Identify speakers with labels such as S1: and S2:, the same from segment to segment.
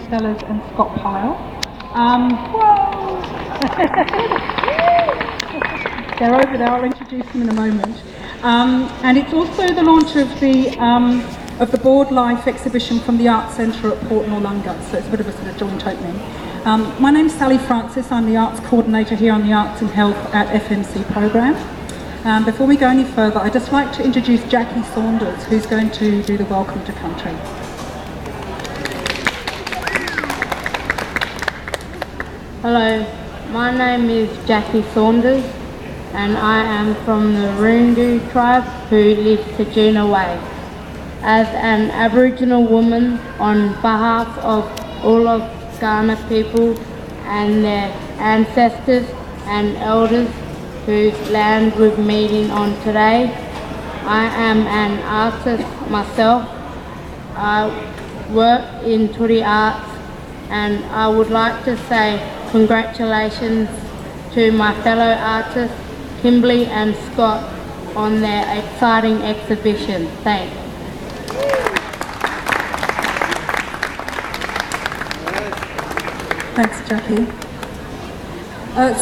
S1: Sellers and Scott Pyle. Whoa! They're over there, I'll introduce them in a moment. And it's also the launch of the Board Life exhibition from the Arts Centre at Port Noarlunga, so it's a bit of a sort of joint opening. My name's Sally Francis, I'm the Arts Coordinator here on the Arts and Health at FMC programme. Before we go any further, I'd just like to introduce Jackie Saunders, who's going to do the Welcome to Country.
S2: Hello, my name is Jackie Saunders and I am from the Roondu tribe who lives Tajuna Way. As an Aboriginal woman, on behalf of all of Kaurna people and their ancestors and elders whose land we're meeting on today, I am an artist myself. I work in tuttiing arts and I would like to say congratulations to my fellow artists Kimberly and Scott on their exciting exhibition. Thanks.
S1: Thanks, Jackie.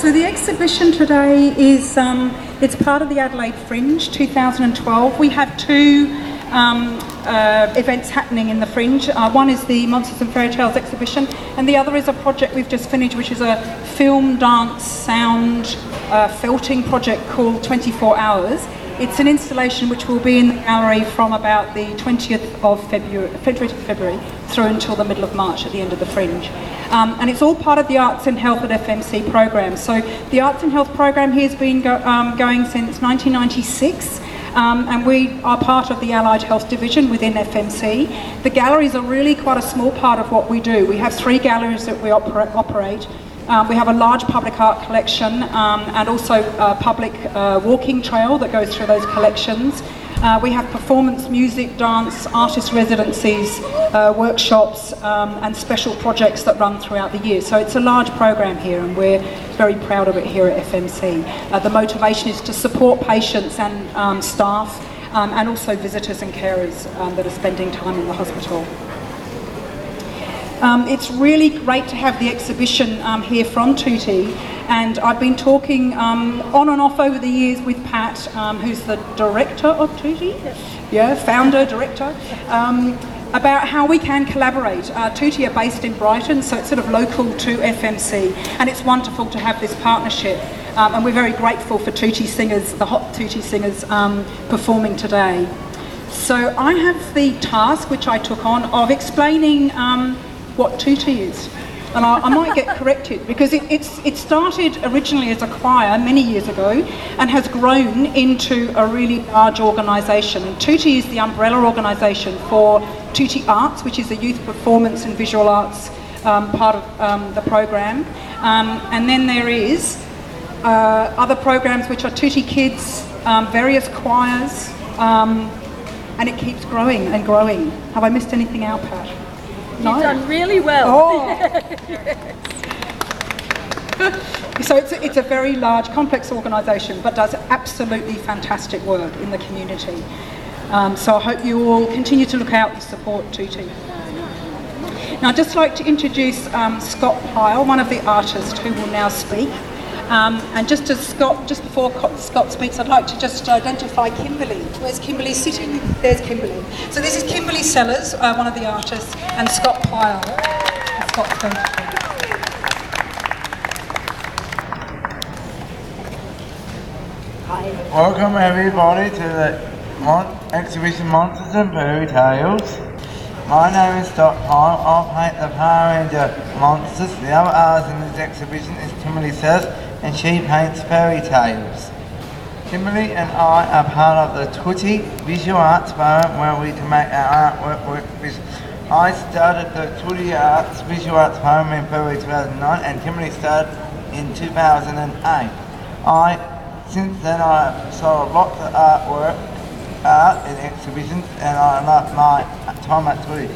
S1: So the exhibition today is it's part of the Adelaide Fringe 2012. We have two events happening in the Fringe. One is the Monsters and Fairy Tales exhibition, and the other is a project we've just finished, which is a film, dance, sound, felting project called 24 Hours. It's an installation which will be in the gallery from about the 20th of February through until the middle of March at the end of the Fringe. And it's all part of the Arts and Health at FMC program. So the Arts and Health program here has been going since 1996. And we are part of the Allied Health Division within FMC. The galleries are really quite a small part of what we do. We have 3 galleries that we operate. We have a large public art collection and also a public walking trail that goes through those collections. We have performance, music, dance, artist residencies, workshops and special projects that run throughout the year. So it's a large program here and we're very proud of it here at FMC. The motivation is to support patients and staff and also visitors and carers that are spending time in the hospital. It's really great to have the exhibition here from Tutti, and I've been talking on and off over the years with Pat, who's the director of Tutti, founder, director, about how we can collaborate. Tutti are based in Brighton, so it's sort of local to FMC, and it's wonderful to have this partnership. And we're very grateful for Tutti singers, the hot Tutti singers performing today. So I have the task, which I took on, of explaining what Tutti is. And I might get corrected because it started originally as a choir many years ago and has grown into a really large organisation. And Tutti is the umbrella organisation for tuttiing Arts, which is a youth performance and visual arts part of the program. And then there is other programs which are Tutti Kids, various choirs, and it keeps growing and growing. Have I missed anything out, Pat? No?
S3: You've done really well.
S1: Oh. So it's a very large, complex organisation, but does absolutely fantastic work in the community. So I hope you all continue to look out and support Tutti. Now I'd just like to introduce Scott Pyle, one of the artists who will now speak. And just before Scott speaks, I'd like to just identify Kimberly. Where's Kimberly sitting? There's Kimberly. So this is Kimberly Sellers, one of the artists, and Scott Pyle. And Scott's going to speak.
S4: Hi. Welcome everybody to the exhibition Monsters and Fairy Tales. My name is Scott Pyle. I'll paint the Power Ranger monsters. The other artist in this exhibition is Kimberly Sellers, and she paints fairy tales. Kimberly and I are part of the Tutti Visual Arts program where we can make our artwork work visual. I started the Tutti Arts Visual Arts program in February 2009 and Kimberly started in 2008. Since then I saw lots of art in exhibitions and I love my time at Tutti.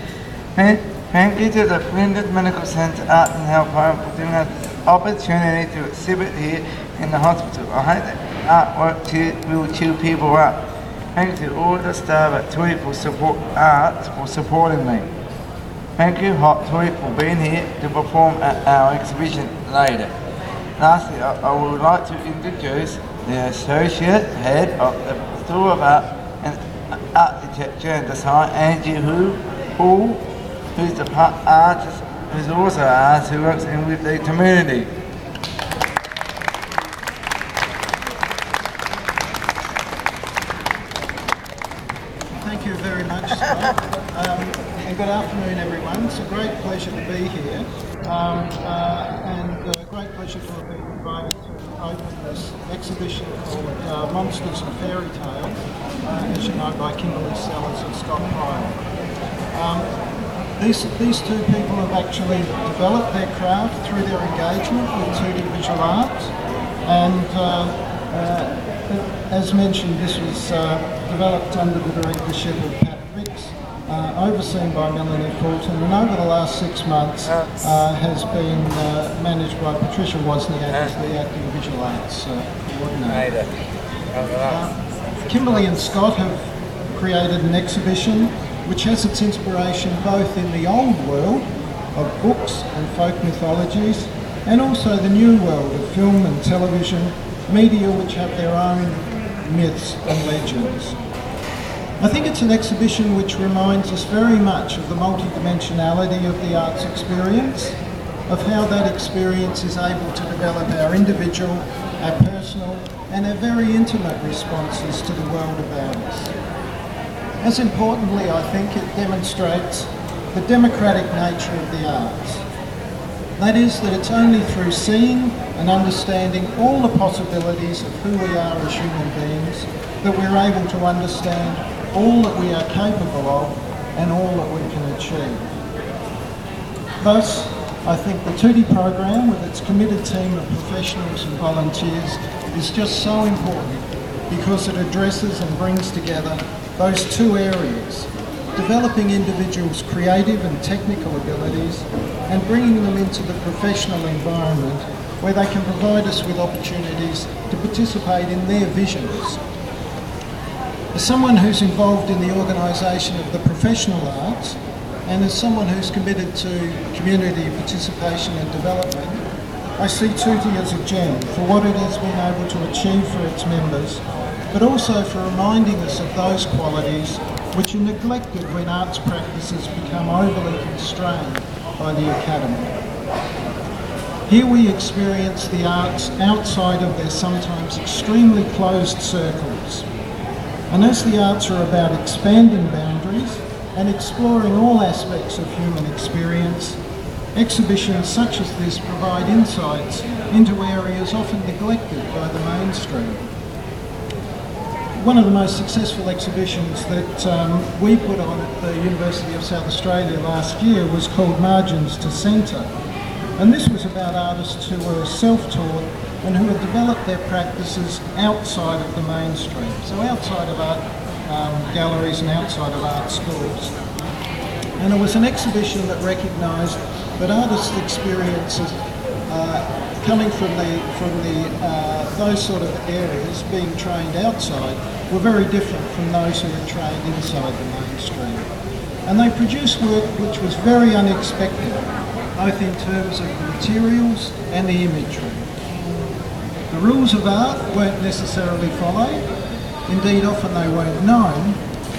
S4: Thank you to the Flinders Medical Centre Arts and Health program for giving us the opportunity to exhibit here in the hospital. I hope that artwork will cheer people up. Thank you to all the staff at Tutti for supporting me. Thank you, Hot Toy, for being here to perform at our exhibition later. Lastly, I would like to introduce the Associate Head of the School of Art and Architecture and Design, Angie Hu, who's the artist, who's also an artist who works in with the community.
S3: Thank you very much, Scott. And good afternoon, everyone. It's a great pleasure to be here, and a great pleasure to have been invited to open this exhibition called Monsters and Fairy Tales, as you know, by Kimberly Sellers and Scott Pryor. These two people have actually developed their craft through their engagement with 2D visual arts, and as mentioned, this was developed under the directorship of Pat Ricks, overseen by Melanie Fulton, and over the last 6 months has been managed by Patricia Wozniak as the acting visual arts coordinator. Kimberly and Scott have created an exhibition which has its inspiration both in the old world of books and folk mythologies, and also the new world of film and television, media which have their own myths and legends. I think it's an exhibition which reminds us very much of the multidimensionality of the arts experience, of how that experience is able to develop our individual, our personal, and our very intimate responses to the world about us. As importantly, I think it demonstrates the democratic nature of the arts. That is, that it's only through seeing and understanding all the possibilities of who we are as human beings that we're able to understand all that we are capable of and all that we can achieve. Thus, I think the 2D program with its committed team of professionals and volunteers is just so important because it addresses and brings together those two areas, developing individuals' creative and technical abilities and bringing them into the professional environment where they can provide us with opportunities to participate in their visions. As someone who's involved in the organisation of the professional arts, and as someone who's committed to community participation and development, I see Tutti as a gem for what it has been able to achieve for its members, but also for reminding us of those qualities which are neglected when arts practices become overly constrained by the academy. Here we experience the arts outside of their sometimes extremely closed circles. And as the arts are about expanding boundaries and exploring all aspects of human experience, exhibitions such as this provide insights into areas often neglected by the mainstream. One of the most successful exhibitions that we put on at the University of South Australia last year was called Margins to Centre. And this was about artists who were self-taught and who had developed their practices outside of the mainstream, so outside of art galleries and outside of art schools. And it was an exhibition that recognised that artists' experiences coming from those sort of areas, being trained outside, were very different from those who were trained inside the mainstream. And they produced work which was very unexpected, both in terms of the materials and the imagery. The rules of art weren't necessarily followed, indeed often they weren't known,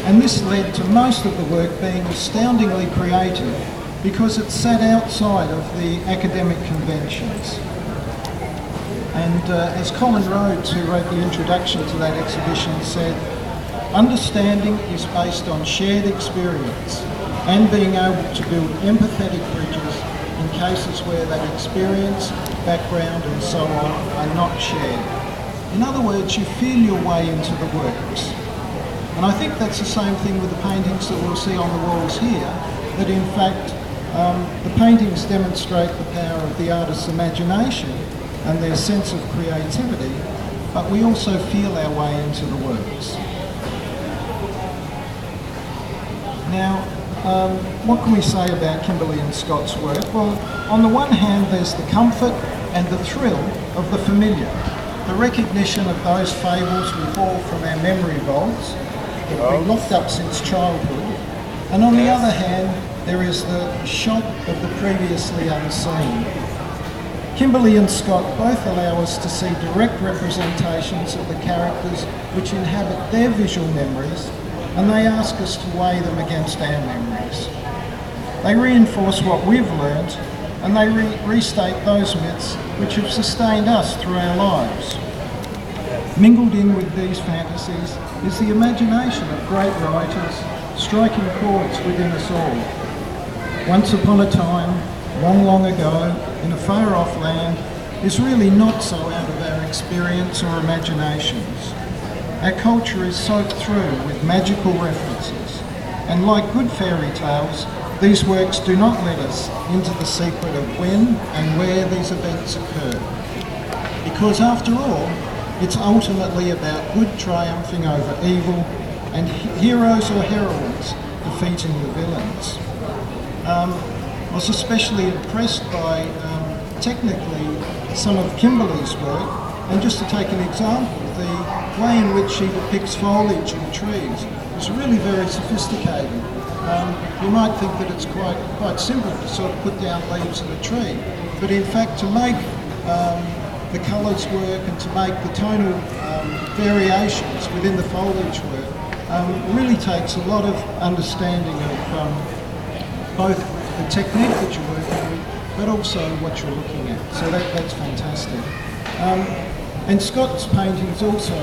S3: and this led to most of the work being astoundingly creative because it sat outside of the academic conventions. And as Colin Rhodes, who wrote the introduction to that exhibition, said, understanding is based on shared experience and being able to build empathetic bridges in cases where that experience, background and so on are not shared. In other words, you feel your way into the works. And I think that's the same thing with the paintings that we'll see on the walls here, that in fact the paintings demonstrate the power of the artist's imagination and their sense of creativity, but we also feel our way into the works. Now, what can we say about Kimberly and Scott's work? Well, on the one hand, there's the comfort and the thrill of the familiar, the recognition of those fables we haul from our memory vaults that have been locked up since childhood, and on the other hand, there is the shock of the previously unseen. Kimberly and Scott both allow us to see direct representations of the characters which inhabit their visual memories, and they ask us to weigh them against our memories. They reinforce what we've learned, and they restate those myths which have sustained us through our lives. Mingled in with these fantasies is the imagination of great writers striking chords within us all. Once upon a time, long, long ago, in a far-off land, is really not so out of our experience or imaginations. Our culture is soaked through with magical references, and like good fairy tales, these works do not let us into the secret of when and where these events occur. Because after all, it's ultimately about good triumphing over evil and heroes or heroines defeating the villains. I was especially impressed by technically some of Kimberly's work, and just to take an example, the way in which she depicts foliage and trees is really very sophisticated. You might think that it's quite simple to sort of put down leaves in a tree, but in fact to make the colours work and to make the tonal variations within the foliage work really takes a lot of understanding of both the technique that you're working with, but also what you're looking at. So that's fantastic. And Scott's paintings also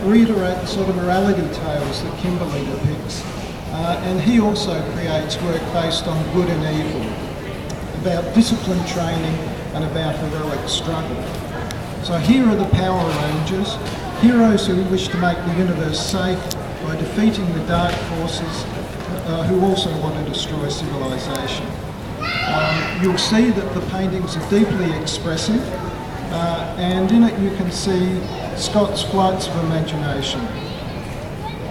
S3: reiterate the sort of morality tales that Kimberly depicts. And he also creates work based on good and evil, about discipline training and about heroic struggle. So here are the Power Rangers, heroes who wish to make the universe safe by defeating the dark forces who also want to destroy civilization. You'll see that the paintings are deeply expressive, and in it you can see Scott's flights of imagination.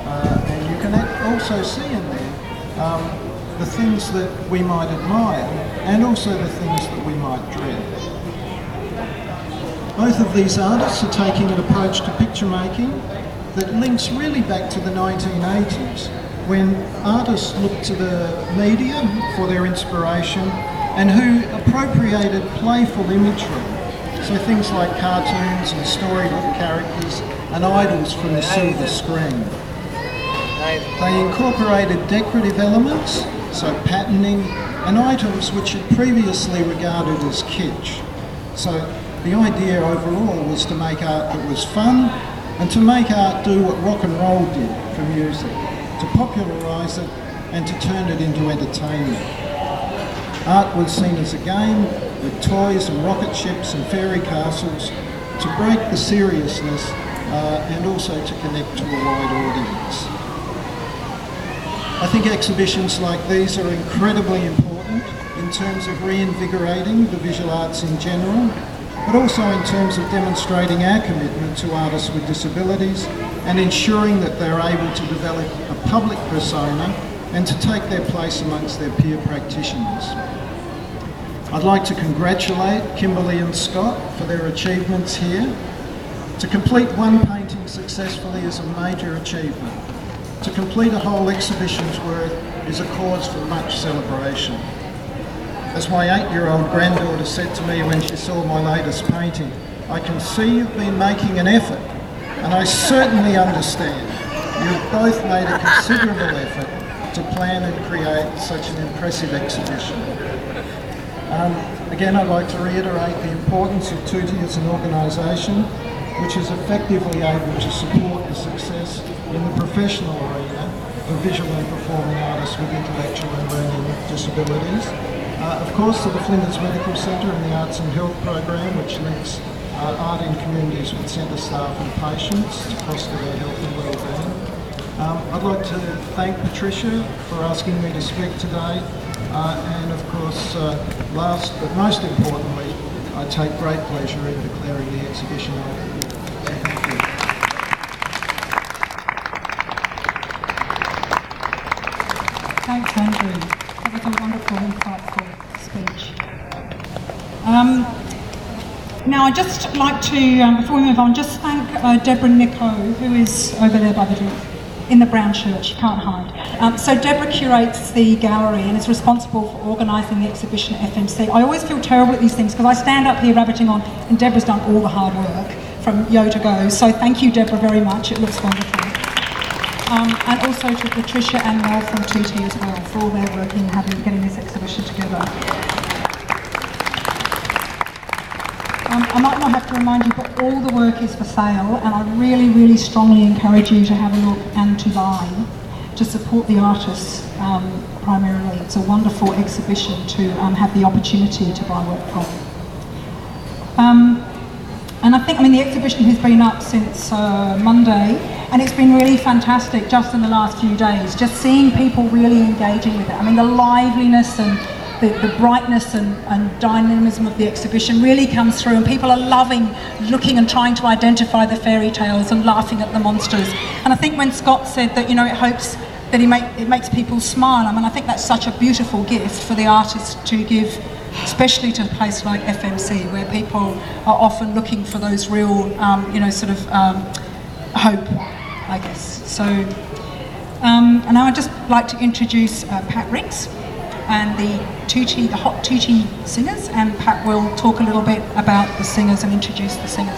S3: And you can also see in there the things that we might admire and also the things that we might dread. Both of these artists are taking an approach to picture making that links really back to the 1980s, when artists looked to the media for their inspiration and who appropriated playful imagery. So things like cartoons and storybook characters and idols from the silver screen. They incorporated decorative elements, so patterning, and items which had previously regarded as kitsch. So the idea overall was to make art that was fun and to make art do what rock and roll did for music, to popularise it and to turn it into entertainment. Art was seen as a game with toys and rocket ships and fairy castles to break the seriousness and also to connect to a wide audience. I think exhibitions like these are incredibly important in terms of reinvigorating the visual arts in general, but also in terms of demonstrating our commitment to artists with disabilities and ensuring that they're able to develop a public persona and to take their place amongst their peer practitioners. I'd like to congratulate Kimberly and Scott for their achievements here. To complete one painting successfully is a major achievement. To complete a whole exhibition's worth is a cause for much celebration. As my 8-year-old granddaughter said to me when she saw my latest painting, "I can see you've been making an effort, and I certainly understand. You've both made a considerable effort to plan and create such an impressive exhibition." Again, I'd like to reiterate the importance of Tutti as an organisation, which is effectively able to support the success in the professional arena of visual and performing artists with intellectual and learning disabilities. Of course, to the Flinders Medical Centre and the Arts and Health Program, which links art in communities with centre staff and patients to foster their health and wellbeing. I'd like to thank Patricia for asking me to speak today, and of course, last but most importantly, I take great pleasure in declaring the exhibition open. Thank you.
S1: Thanks, Andrew. That was a wonderful, insightful speech. Now, I'd just like to, before we move on, just thank Deborah Nico, who is over there by the door. in the brown shirt, she can't hide. So Deborah curates the gallery and is responsible for organising the exhibition at FMC. I always feel terrible at these things because I stand up here rabbiting on, and Deborah's done all the hard work from Yo to Go. So thank you, Deborah, very much. It looks wonderful. And also to Patricia and Mel from tuttiing as well for all their work in getting this exhibition together. I might not have to remind you, but all the work is for sale, and I really, really strongly encourage you to have a look and to buy, to support the artists primarily. It's a wonderful exhibition to have the opportunity to buy work from. And I think, the exhibition has been up since Monday, and it's been really fantastic just in the last few days, just seeing people really engaging with it. The liveliness and the brightness and dynamism of the exhibition really comes through, and people are loving looking and trying to identify the fairy tales and laughing at the monsters. And I think when Scott said that, it hopes that it makes people smile, I think that's such a beautiful gift for the artists to give, especially to a place like FMC, where people are often looking for those real, hope, I guess. So, and now I'd just like to introduce Pat Ricks and the hot tuttie singers, and Pat will talk a little bit about the singers and introduce the singers.